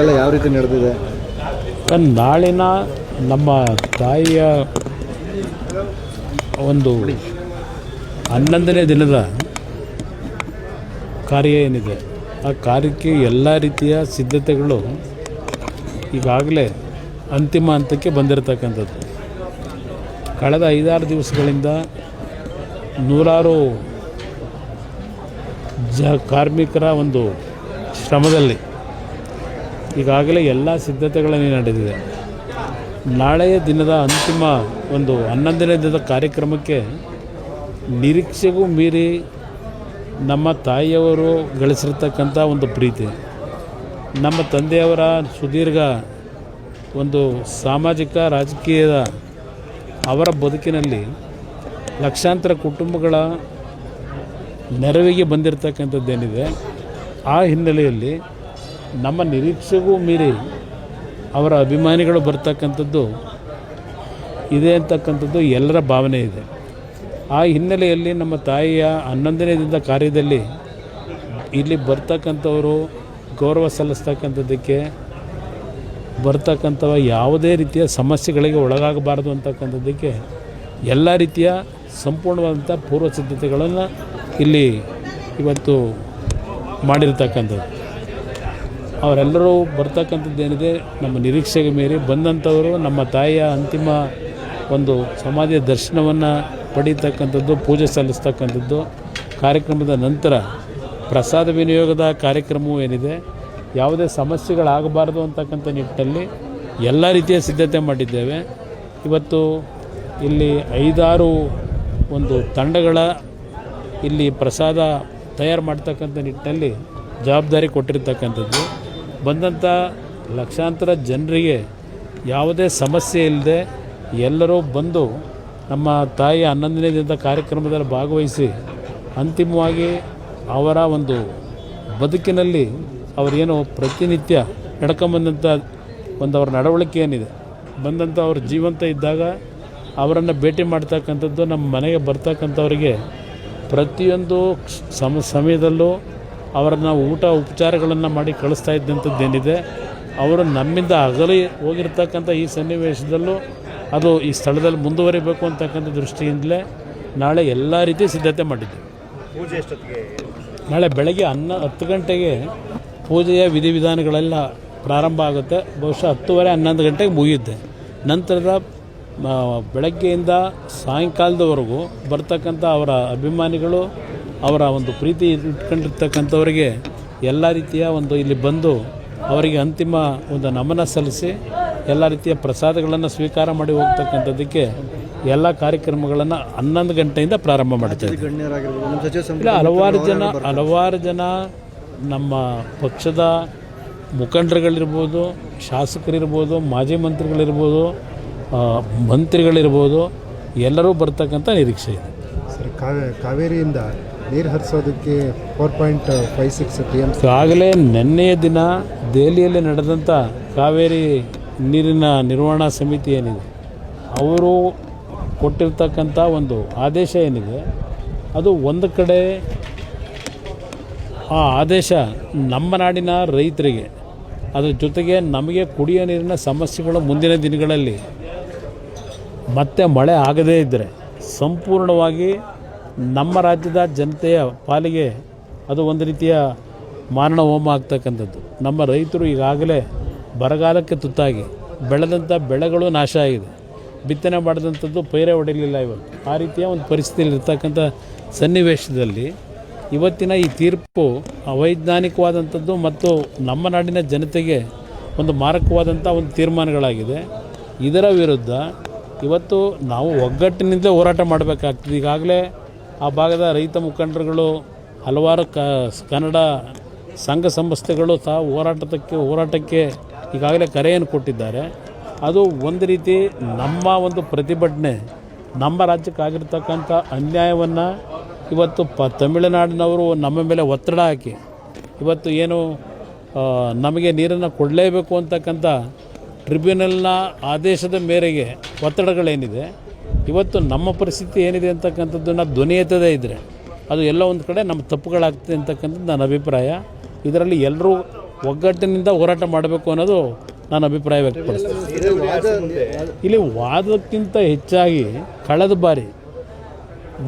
ಎಲ್ಲ ಯಾವ ರೀತಿ ನಡೆದಿದೆ? ನಾಳಿನ ನಮ್ಮ ತಾಯಿಯ ಒಂದು 11ನೇ ದಿನದ ಕಾರ್ಯ ಏನಿದೆ ಆ ಕಾರ್ಯಕ್ಕೆ ಎಲ್ಲ ರೀತಿಯ ಸಿದ್ಧತೆಗಳು ಈಗಾಗಲೇ ಅಂತಿಮ ಹಂತಕ್ಕೆ ಬಂದಿರತಕ್ಕಂಥದ್ದು. ಕಳೆದ 5-6 ದಿವಸಗಳಿಂದ ನೂರಾರು ಕಾರ್ಮಿಕರ ಒಂದು ಶ್ರಮದಲ್ಲಿ ಈಗಾಗಲೇ ಎಲ್ಲ ಸಿದ್ಧತೆಗಳನ್ನು ನಡೆದಿದೆ. ನಾಳೆಯ ದಿನದ ಅಂತಿಮ ಒಂದು 11ನೇ ದಿನದ ಕಾರ್ಯಕ್ರಮಕ್ಕೆ ನಿರೀಕ್ಷೆಗೂ ಮೀರಿ ನಮ್ಮ ತಾಯಿಯವರು ಗಳಿಸಿರ್ತಕ್ಕಂಥ ಒಂದು ಪ್ರೀತಿ, ನಮ್ಮ ತಂದೆಯವರ ಸುದೀರ್ಘ ಒಂದು ಸಾಮಾಜಿಕ ರಾಜಕೀಯದ ಅವರ ಬದುಕಿನಲ್ಲಿ ಲಕ್ಷಾಂತರ ಕುಟುಂಬಗಳ ನೆರವಿಗೆ ಬಂದಿರತಕ್ಕಂಥದ್ದೇನಿದೆ, ಆ ಹಿನ್ನೆಲೆಯಲ್ಲಿ ನಮ್ಮ ನಿರೀಕ್ಷೆಗೂ ಮೀರಿ ಅವರ ಅಭಿಮಾನಿಗಳು ಬರ್ತಕ್ಕಂಥದ್ದು ಇದೆ ಅಂತಕ್ಕಂಥದ್ದು ಎಲ್ಲರ ಭಾವನೆ ಇದೆ. ಆ ಹಿನ್ನೆಲೆಯಲ್ಲಿ ನಮ್ಮ ತಾಯಿಯ 11ನೇ ದಿನದ ಕಾರ್ಯದಲ್ಲಿ ಇಲ್ಲಿ ಬರ್ತಕ್ಕಂಥವರು ಗೌರವ ಸಲ್ಲಿಸ್ತಕ್ಕಂಥದ್ದಕ್ಕೆ ಬರ್ತಕ್ಕಂಥವ ಯಾವುದೇ ರೀತಿಯ ಸಮಸ್ಯೆಗಳಿಗೆ ಒಳಗಾಗಬಾರ್ದು ಅಂತಕ್ಕಂಥದ್ದಕ್ಕೆ ಎಲ್ಲ ರೀತಿಯ ಸಂಪೂರ್ಣವಾದಂಥ ಪೂರ್ವ ಸಿದ್ಧತೆಗಳನ್ನು ಇಲ್ಲಿ ಇವತ್ತು ಮಾಡಿರ್ತಕ್ಕಂಥದ್ದು. ಅವರೆಲ್ಲರೂ ಬರ್ತಕ್ಕಂಥದ್ದೇನಿದೆ ನಮ್ಮ ನಿರೀಕ್ಷೆಗೆ ಮೀರಿ ಬಂದಂಥವರು ನಮ್ಮ ತಾಯಿಯ ಅಂತಿಮ ಒಂದು ಸಮಾಧಿಯ ದರ್ಶನವನ್ನು ಪಡೀತಕ್ಕಂಥದ್ದು, ಪೂಜೆ ಸಲ್ಲಿಸ್ತಕ್ಕಂಥದ್ದು. ಕಾರ್ಯಕ್ರಮದ ನಂತರ ಪ್ರಸಾದ ವಿನಿಯೋಗದ ಕಾರ್ಯಕ್ರಮವೂ ಏನಿದೆ, ಯಾವುದೇ ಸಮಸ್ಯೆಗಳಾಗಬಾರ್ದು ಅಂತಕ್ಕಂಥ ನಿಟ್ಟಿನಲ್ಲಿ ಎಲ್ಲ ರೀತಿಯ ಸಿದ್ಧತೆ ಮಾಡಿದ್ದೇವೆ. ಇವತ್ತು ಇಲ್ಲಿ 5-6 ಒಂದು ತಂಡಗಳ ಇಲ್ಲಿ ಪ್ರಸಾದ ತಯಾರು ಮಾಡ್ತಕ್ಕಂಥ ನಿಟ್ಟಿನಲ್ಲಿ ಜವಾಬ್ದಾರಿ ಕೊಟ್ಟಿರ್ತಕ್ಕಂಥದ್ದು. ಬಂದಂಥ ಲಕ್ಷಾಂತರ ಜನರಿಗೆ ಯಾವುದೇ ಸಮಸ್ಯೆ ಇಲ್ಲದೆ ಎಲ್ಲರೂ ಬಂದು ನಮ್ಮ ತಾಯಿಯ 11ನೇ ದಿನದ ಕಾರ್ಯಕ್ರಮದಲ್ಲಿ ಭಾಗವಹಿಸಿ ಅಂತಿಮವಾಗಿ ಅವರ ಒಂದು ಬದುಕಿನಲ್ಲಿ ಅವರೇನು ಪ್ರತಿನಿತ್ಯ ನಡ್ಕೊಂಬಂದಂಥ ಒಂದು ಅವರ ನಡವಳಿಕೆ ಏನಿದೆ, ಬಂದಂಥ ಅವ್ರ ಜೀವಂತ ಇದ್ದಾಗ ಅವರನ್ನು ಭೇಟಿ ಮಾಡ್ತಕ್ಕಂಥದ್ದು, ನಮ್ಮ ಮನೆಗೆ ಬರ್ತಕ್ಕಂಥವ್ರಿಗೆ ಪ್ರತಿಯೊಂದು ಸಮಯದಲ್ಲೂ ಅವರನ್ನು ಊಟ ಉಪಚಾರಗಳನ್ನು ಮಾಡಿ ಕಳಿಸ್ತಾ ಇದ್ದಂಥದ್ದೇನಿದೆ, ಅವರು ನಮ್ಮಿಂದ ಅಗಲಿ ಹೋಗಿರ್ತಕ್ಕಂಥ ಈ ಸನ್ನಿವೇಶದಲ್ಲೂ ಅದು ಈ ಸ್ಥಳದಲ್ಲಿ ಮುಂದುವರಿಬೇಕು ಅಂತಕ್ಕಂಥ ದೃಷ್ಟಿಯಿಂದಲೇ ನಾಳೆ ಎಲ್ಲ ರೀತಿ ಸಿದ್ಧತೆ ಮಾಡಿದ್ದೆ. ಪೂಜೆ ಎಷ್ಟೊತ್ತಿಗೆ? ನಾಳೆ ಬೆಳಗ್ಗೆ 10 ಗಂಟೆಗೆ ಪೂಜೆಯ ವಿಧಿವಿಧಾನಗಳೆಲ್ಲ ಪ್ರಾರಂಭ ಆಗುತ್ತೆ. ಬಹುಶಃ 10:30-11 ಗಂಟೆಗೆ ಮುಗಿಯುತ್ತೆ. ನಂತರದ ಬೆಳಗ್ಗೆಯಿಂದ ಸಾಯಂಕಾಲದವರೆಗೂ ಬರ್ತಕ್ಕಂಥ ಅವರ ಅಭಿಮಾನಿಗಳು, ಅವರ ಒಂದು ಪ್ರೀತಿ ಇಟ್ಕೊಂಡಿರ್ತಕ್ಕಂಥವರಿಗೆ ಎಲ್ಲ ರೀತಿಯ ಒಂದು ಇಲ್ಲಿ ಬಂದು ಅವರಿಗೆ ಅಂತಿಮ ಒಂದು ನಮನ ಸಲ್ಲಿಸಿ ಎಲ್ಲ ರೀತಿಯ ಪ್ರಸಾದಗಳನ್ನು ಸ್ವೀಕಾರ ಮಾಡಿ ಹೋಗ್ತಕ್ಕಂಥದ್ದಕ್ಕೆ ಎಲ್ಲ ಕಾರ್ಯಕ್ರಮಗಳನ್ನು 11 ಗಂಟೆಯಿಂದ ಪ್ರಾರಂಭ ಮಾಡ್ತಾರೆ. ಇಲ್ಲ, ಹಲವಾರು ಜನ ನಮ್ಮ ಪಕ್ಷದ ಮುಖಂಡರುಗಳಿರ್ಬೋದು, ಶಾಸಕರಿರ್ಬೋದು, ಮಾಜಿ ಮಂತ್ರಿಗಳಿರ್ಬೋದು, ಮಂತ್ರಿಗಳಿರ್ಬೋದು, ಎಲ್ಲರೂ ಬರ್ತಕ್ಕಂಥ ನಿರೀಕ್ಷೆ ಇದೆ. ಸರ್, ಕಾವೇರಿಯಿಂದ ನೀರು ಹರಿಸೋದಕ್ಕೆ 4.56 TMC ಆಗಲೇ ನಿನ್ನೆಯ ದಿನ ದೆಹಲಿಯಲ್ಲಿ ನಡೆದಂಥ ಕಾವೇರಿ ನೀರಿನ ನಿರ್ವಹಣಾ ಸಮಿತಿ ಏನಿದೆ, ಅವರು ಕೊಟ್ಟಿರ್ತಕ್ಕಂಥ ಒಂದು ಆದೇಶ ಏನಿದೆ, ಅದು ಒಂದು ಕಡೆ ಆ ಆದೇಶ ನಮ್ಮ ನಾಡಿನ ರೈತರಿಗೆ, ಅದ್ರ ಜೊತೆಗೆ ನಮಗೆ ಕುಡಿಯೋ ನೀರಿನ ಸಮಸ್ಯೆಗಳು ಮುಂದಿನ ದಿನಗಳಲ್ಲಿ ಮತ್ತೆ ಮಳೆ ಆಗದೇ ಇದ್ದರೆ ಸಂಪೂರ್ಣವಾಗಿ ನಮ್ಮ ರಾಜ್ಯದ ಜನತೆಯ ಪಾಲಿಗೆ ಅದು ಒಂದು ರೀತಿಯ ಮಾರಣ ಹೋಮ ಆಗ್ತಕ್ಕಂಥದ್ದು. ನಮ್ಮ ರೈತರು ಈಗಾಗಲೇ ಬರಗಾಲಕ್ಕೆ ತುತ್ತಾಗಿ ಬೆಳೆದಂಥ ಬೆಳೆಗಳು ನಾಶ ಆಗಿದೆ, ಬಿತ್ತನೆ ಮಾಡಿದಂಥದ್ದು ಪೈರೇ ಹೊಡೆಯಲಿಲ್ಲ. ಇವತ್ತು ಆ ರೀತಿಯ ಒಂದು ಪರಿಸ್ಥಿತಿಯಲ್ಲಿರ್ತಕ್ಕಂಥ ಸನ್ನಿವೇಶದಲ್ಲಿ ಇವತ್ತಿನ ಈ ತೀರ್ಪು ಅವೈಜ್ಞಾನಿಕವಾದಂಥದ್ದು ಮತ್ತು ನಮ್ಮ ನಾಡಿನ ಜನತೆಗೆ ಒಂದು ಮಾರಕವಾದಂಥ ಒಂದು ತೀರ್ಮಾನಗಳಾಗಿದೆ. ಇದರ ವಿರುದ್ಧ ಇವತ್ತು ನಾವು ಒಗ್ಗಟ್ಟಿನಿಂದ ಹೋರಾಟ ಮಾಡಬೇಕಾಗ್ತದೆ. ಈಗಾಗಲೇ ಆ ಭಾಗದ ರೈತ ಮುಖಂಡರುಗಳು, ಹಲವಾರು ಕನ್ನಡ ಸಂಘ ಸಂಸ್ಥೆಗಳು ಹೋರಾಟಕ್ಕೆ ಈಗಾಗಲೇ ಕರೆಯನ್ನು ಕೊಟ್ಟಿದ್ದಾರೆ. ಅದು ಒಂದು ರೀತಿ ನಮ್ಮ ಒಂದು ಪ್ರತಿಭಟನೆ, ನಮ್ಮ ರಾಜ್ಯಕ್ಕಾಗಿರ್ತಕ್ಕಂಥ ಅನ್ಯಾಯವನ್ನು ಇವತ್ತು ತಮಿಳುನಾಡಿನವರು ನಮ್ಮ ಮೇಲೆ ಒತ್ತಡ ಹಾಕಿ ಇವತ್ತು ಏನು ನಮಗೆ ನೀರನ್ನು ಕೊಡಲೇಬೇಕು ಅಂತಕ್ಕಂಥ ಟ್ರಿಬ್ಯುನಲ್ನ ಆದೇಶದ ಮೇರೆಗೆ ಒತ್ತಡಗಳೇನಿದೆ, ಇವತ್ತು ನಮ್ಮ ಪರಿಸ್ಥಿತಿ ಏನಿದೆ ಅಂತಕ್ಕಂಥದ್ದನ್ನು ಧ್ವನಿ ಎತ್ತದೇ ಇದ್ದರೆ ಅದು ಎಲ್ಲ ಒಂದು ಕಡೆ ನಮ್ಮ ತಪ್ಪುಗಳಾಗ್ತದೆ ಅಂತಕ್ಕಂಥದ್ದು ನನ್ನ ಅಭಿಪ್ರಾಯ. ಇದರಲ್ಲಿ ಎಲ್ಲರೂ ಒಗ್ಗಟ್ಟಿನಿಂದ ಹೋರಾಟ ಮಾಡಬೇಕು ಅನ್ನೋದು ನಾನು ಅಭಿಪ್ರಾಯ ವ್ಯಕ್ತಪಡಿಸ್ತೀನಿ. ಇಲ್ಲಿ ವಾದಕ್ಕಿಂತ ಹೆಚ್ಚಾಗಿ ಕಳೆದ ಬಾರಿ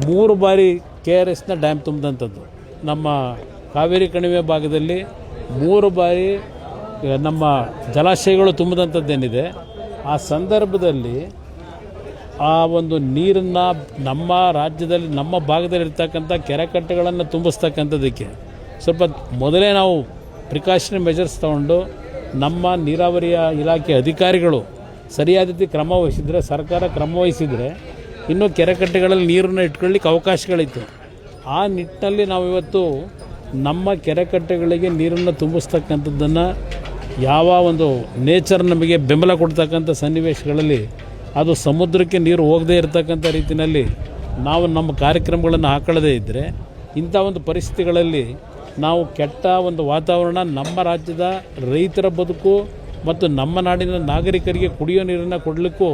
3 ಬಾರಿ KRSನ ಡ್ಯಾಮ್ ತುಂಬಿದಂಥದ್ದು, ನಮ್ಮ ಕಾವೇರಿ ಕಣಿವೆ ಭಾಗದಲ್ಲಿ 3 ಬಾರಿ ನಮ್ಮ ಜಲಾಶಯಗಳು ತುಂಬಿದಂಥದ್ದೇನಿದೆ, ಆ ಸಂದರ್ಭದಲ್ಲಿ ಆ ಒಂದು ನೀರನ್ನು ನಮ್ಮ ರಾಜ್ಯದಲ್ಲಿ ನಮ್ಮ ಭಾಗದಲ್ಲಿರ್ತಕ್ಕಂಥ ಕೆರೆಕಟ್ಟೆಗಳನ್ನು ತುಂಬಿಸ್ತಕ್ಕಂಥದ್ದಕ್ಕೆ ಸ್ವಲ್ಪ ಮೊದಲೇ ನಾವು ಪ್ರಿಕಾಷನರಿ ಮೆಜರ್ಸ್ ತಗೊಂಡು ನಮ್ಮ ನೀರಾವರಿಯ ಇಲಾಖೆ ಅಧಿಕಾರಿಗಳು ಸರಿಯಾದ ರೀತಿ ಕ್ರಮ ವಹಿಸಿದರೆ, ಸರ್ಕಾರ ಕ್ರಮ ವಹಿಸಿದರೆ ಇನ್ನೂ ಕೆರೆಕಟ್ಟೆಗಳಲ್ಲಿ ನೀರನ್ನು ಇಟ್ಕೊಳ್ಳಿಕ್ಕೆ ಅವಕಾಶಗಳಿತ್ತು. ಆ ನಿಟ್ಟಿನಲ್ಲಿ ನಾವಿವತ್ತು ನಮ್ಮ ಕೆರೆಕಟ್ಟೆಗಳಿಗೆ ನೀರನ್ನು ತುಂಬಿಸ್ತಕ್ಕಂಥದ್ದನ್ನು ಯಾವ ಒಂದು ನೇಚರ್ ನಮಗೆ ಬೆಂಬಲ ಕೊಡ್ತಕ್ಕಂಥ ಸನ್ನಿವೇಶಗಳಲ್ಲಿ ಅದು ಸಮುದ್ರಕ್ಕೆ ನೀರು ಹೋಗದೇ ಇರತಕ್ಕಂಥ ರೀತಿಯಲ್ಲಿ ನಾವು ನಮ್ಮ ಕಾರ್ಯಕ್ರಮಗಳನ್ನು ಹಾಕೊಳ್ಳದೇ ಇದ್ದರೆ ಇಂಥ ಒಂದು ಪರಿಸ್ಥಿತಿಗಳಲ್ಲಿ ನಾವು ಕೆಟ್ಟ ಒಂದು ವಾತಾವರಣ ನಮ್ಮ ರಾಜ್ಯದ ರೈತರ ಬದುಕು ಮತ್ತು ನಮ್ಮ ನಾಡಿನ ನಾಗರಿಕರಿಗೆ ಕುಡಿಯೋ ನೀರನ್ನು ಕೊಡಲಿಕ್ಕೂ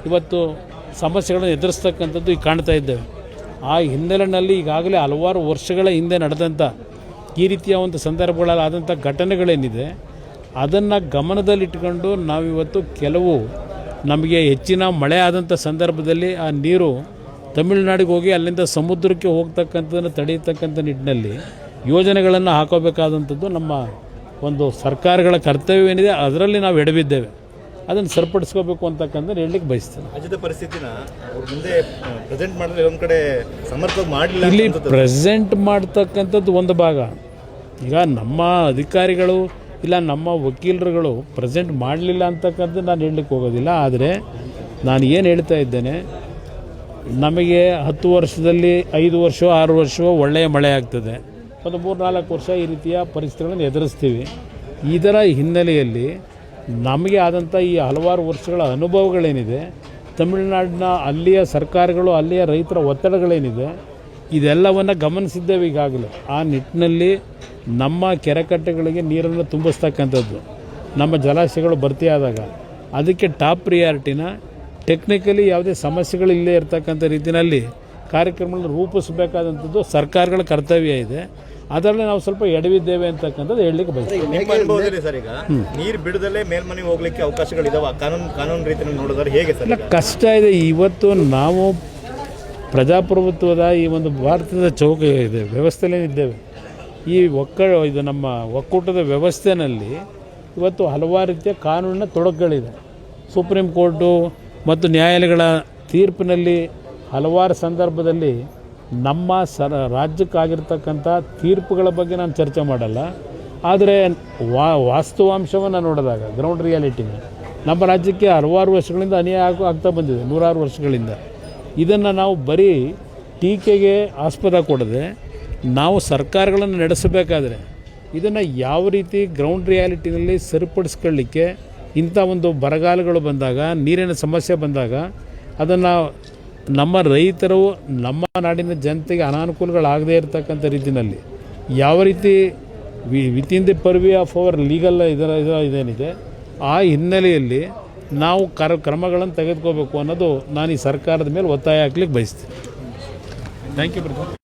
ಇವತ್ತು ಸಮಸ್ಯೆಗಳನ್ನು ಎದುರಿಸ್ತಕ್ಕಂಥದ್ದು ಈಗ ಕಾಣ್ತಾ ಇದ್ದೇವೆ. ಆ ಹಿನ್ನೆಲೆಯಲ್ಲಿ ಈಗಾಗಲೇ ಹಲವಾರು ವರ್ಷಗಳ ಹಿಂದೆ ನಡೆದಂಥ ಈ ರೀತಿಯ ಒಂದು ಸಂದರ್ಭಗಳಲ್ಲಿ ಆದಂಥ ಘಟನೆಗಳೇನಿದೆ ಅದನ್ನು ಗಮನದಲ್ಲಿಟ್ಕೊಂಡು ನಾವಿವತ್ತು ಕೆಲವು ನಮಗೆ ಹೆಚ್ಚಿನ ಮಳೆ ಆದಂಥ ಸಂದರ್ಭದಲ್ಲಿ ಆ ನೀರು ತಮಿಳುನಾಡಿಗೆ ಹೋಗಿ ಅಲ್ಲಿಂದ ಸಮುದ್ರಕ್ಕೆ ಹೋಗ್ತಕ್ಕಂಥದ್ದನ್ನು ತಡೆಯತಕ್ಕಂಥ ನಿಟ್ಟಿನಲ್ಲಿ ಯೋಜನೆಗಳನ್ನು ಹಾಕೋಬೇಕಾದಂಥದ್ದು ನಮ್ಮ ಒಂದು ಸರ್ಕಾರಗಳ ಕರ್ತವ್ಯವೇನಿದೆ, ಅದರಲ್ಲಿ ನಾವು ಎಡವಿದ್ದೇವೆ. ಅದನ್ನು ಸರಿಪಡಿಸ್ಕೋಬೇಕು ಅಂತಕ್ಕಂಥ ಹೇಳಲಿಕ್ಕೆ ಬಯಸ್ತೇನೆ. ರಾಜ್ಯದ ಪರಿಸ್ಥಿತಿನ ಮುಂದೆ ಪ್ರೆಸೆಂಟ್ ಮಾಡಿದ್ರೆ ಒಂದು ಕಡೆ ಸಮರ್ಪಕ ಮಾಡಲಿಲ್ಲ. ಇಲ್ಲಿ ಪ್ರೆಸೆಂಟ್ ಮಾಡ್ತಕ್ಕಂಥದ್ದು ಒಂದು ಭಾಗ. ಈಗ ನಮ್ಮ ಅಧಿಕಾರಿಗಳು ಇಲ್ಲ ನಮ್ಮ ವಕೀಲರುಗಳು ಪ್ರೆಸೆಂಟ್ ಮಾಡಲಿಲ್ಲ ಅಂತಕ್ಕಂಥದ್ದು ನಾನು ಹೇಳಲಿಕ್ಕೆ ಹೋಗೋದಿಲ್ಲ. ಆದರೆ ನಾನು ಏನು ಹೇಳ್ತಾ ಇದ್ದೇನೆ, ನಮಗೆ 10 ವರ್ಷದಲ್ಲಿ 5 ವರ್ಷ 6 ವರ್ಷ ಒಳ್ಳೆಯ ಮಳೆ ಆಗ್ತದೆ, ಒಂದು 3-4 ವರ್ಷ ಈ ರೀತಿಯ ಪರಿಸ್ಥಿತಿಗಳನ್ನು ಎದುರಿಸ್ತೀವಿ. ಇದರ ಹಿನ್ನೆಲೆಯಲ್ಲಿ ನಮಗೆ ಆದಂಥ ಈ ಹಲವಾರು ವರ್ಷಗಳ ಅನುಭವಗಳೇನಿದೆ, ತಮಿಳುನಾಡಿನ ಅಲ್ಲಿಯ ಸರ್ಕಾರಗಳು ಅಲ್ಲಿಯ ರೈತರ ಒತ್ತಡಗಳೇನಿದೆ ಇದೆಲ್ಲವನ್ನು ಗಮನಿಸಿದ್ದೇವೆ ಈಗಾಗಲೇ. ಆ ನಿಟ್ಟಿನಲ್ಲಿ ನಮ್ಮ ಕೆರೆಕಟ್ಟೆಗಳಿಗೆ ನೀರನ್ನು ತುಂಬಿಸ್ತಕ್ಕಂಥದ್ದು, ನಮ್ಮ ಜಲಾಶಯಗಳು ಭರ್ತಿಯಾದಾಗ ಅದಕ್ಕೆ ಟಾಪ್ ಪ್ರಿಯಾರಿಟಿನ ಟೆಕ್ನಿಕಲಿ ಯಾವುದೇ ಸಮಸ್ಯೆಗಳು ಇಲ್ಲೇ ಇರತಕ್ಕಂಥ ರೀತಿಯಲ್ಲಿ ಕಾರ್ಯಕ್ರಮಗಳನ್ನು ರೂಪಿಸಬೇಕಾದಂಥದ್ದು ಸರ್ಕಾರಗಳ ಕರ್ತವ್ಯ ಇದೆ. ಅದರಲ್ಲಿ ನಾವು ಸ್ವಲ್ಪ ಎಡವಿದ್ದೇವೆ ಅಂತಕ್ಕಂಥದ್ದು ಹೇಳಲಿಕ್ಕೆ ಬಯಸ್ತೀವಿ. ನಿಮ್ಮ ಅನುಭವದಲ್ಲಿ ಸರ್, ಈಗ ನೀರು ಬಿಡದಲ್ಲೇ ಮೇಲ್ಮನೆಗೆ ಹೋಗ್ಲಿಕ್ಕೆ ಅವಕಾಶಗಳಿದಾವೆ, ಕಾನೂನು ರೀತಿಯಲ್ಲಿ ನೋಡಿದ್ರೆ ಹೇಗೆ ಸರ್? ಇಲ್ಲ, ಕಷ್ಟ ಇದೆ. ಇವತ್ತು ನಾವು ಪ್ರಜಾಪ್ರಭುತ್ವದ ಈ ಒಂದು ಭಾರತದ ಚೌಕ ಇದೆ ವ್ಯವಸ್ಥೆಯಲ್ಲೇ ಇದ್ದೇವೆ. ಈ ಇದು ನಮ್ಮ ಒಕ್ಕೂಟದ ವ್ಯವಸ್ಥೆಯಲ್ಲಿ ಇವತ್ತು ಹಲವಾರು ರೀತಿಯ ಕಾನೂನಿನ ತೊಡಕುಗಳಿದೆ. ಸುಪ್ರೀಂ ಕೋರ್ಟು ಮತ್ತು ನ್ಯಾಯಾಲಯಗಳ ತೀರ್ಪಿನಲ್ಲಿ ಹಲವಾರು ಸಂದರ್ಭದಲ್ಲಿ ನಮ್ಮ ರಾಜ್ಯಕ್ಕಾಗಿರ್ತಕ್ಕಂಥ ತೀರ್ಪುಗಳ ಬಗ್ಗೆ ನಾನು ಚರ್ಚೆ ಮಾಡಲ್ಲ. ಆದರೆ ವಾಸ್ತವಾಂಶವನ್ನು ನೋಡಿದಾಗ ಗ್ರೌಂಡ್ ರಿಯಾಲಿಟಿನ ನಮ್ಮ ರಾಜ್ಯಕ್ಕೆ ಹಲವಾರು ವರ್ಷಗಳಿಂದ ಅನ್ಯಾಯ ಆಗ್ತಾ ಬಂದಿದೆ, 100 ವರ್ಷಗಳಿಂದ. ಇದನ್ನು ನಾವು ಬರೀ ಟೀಕೆಗೆ ಆಸ್ಪದ ಕೊಡದೆ ನಾವು ಸರ್ಕಾರಗಳನ್ನು ನಡೆಸಬೇಕಾದ್ರೆ ಇದನ್ನು ಯಾವ ರೀತಿ ಗ್ರೌಂಡ್ ರಿಯಾಲಿಟಿನಲ್ಲಿ ಸರಿಪಡಿಸ್ಕೊಳ್ಳಿಕ್ಕೆ, ಇಂಥ ಒಂದು ಬರಗಾಲಗಳು ಬಂದಾಗ, ನೀರಿನ ಸಮಸ್ಯೆ ಬಂದಾಗ ಅದನ್ನು ನಮ್ಮ ರೈತರು ನಮ್ಮ ನಾಡಿನ ಜನತೆಗೆ ಅನಾನುಕೂಲಗಳಾಗದೇ ಇರತಕ್ಕಂಥ ರೀತಿಯಲ್ಲಿ ಯಾವ ರೀತಿ within the purview of our legal ಇದೇನಿದೆ ಆ ಹಿನ್ನೆಲೆಯಲ್ಲಿ ನಾವು ಕ್ರಮಗಳನ್ನು ತೆಗೆದುಕೋಬೇಕು ಅನ್ನೋದು ನಾನು ಈ ಸರ್ಕಾರದ ಮೇಲೆ ಒತ್ತಾಯ ಹಾಕ್ಲಿಕ್ಕೆ ಬಯಸ್ತೀನಿ. Thank you brother.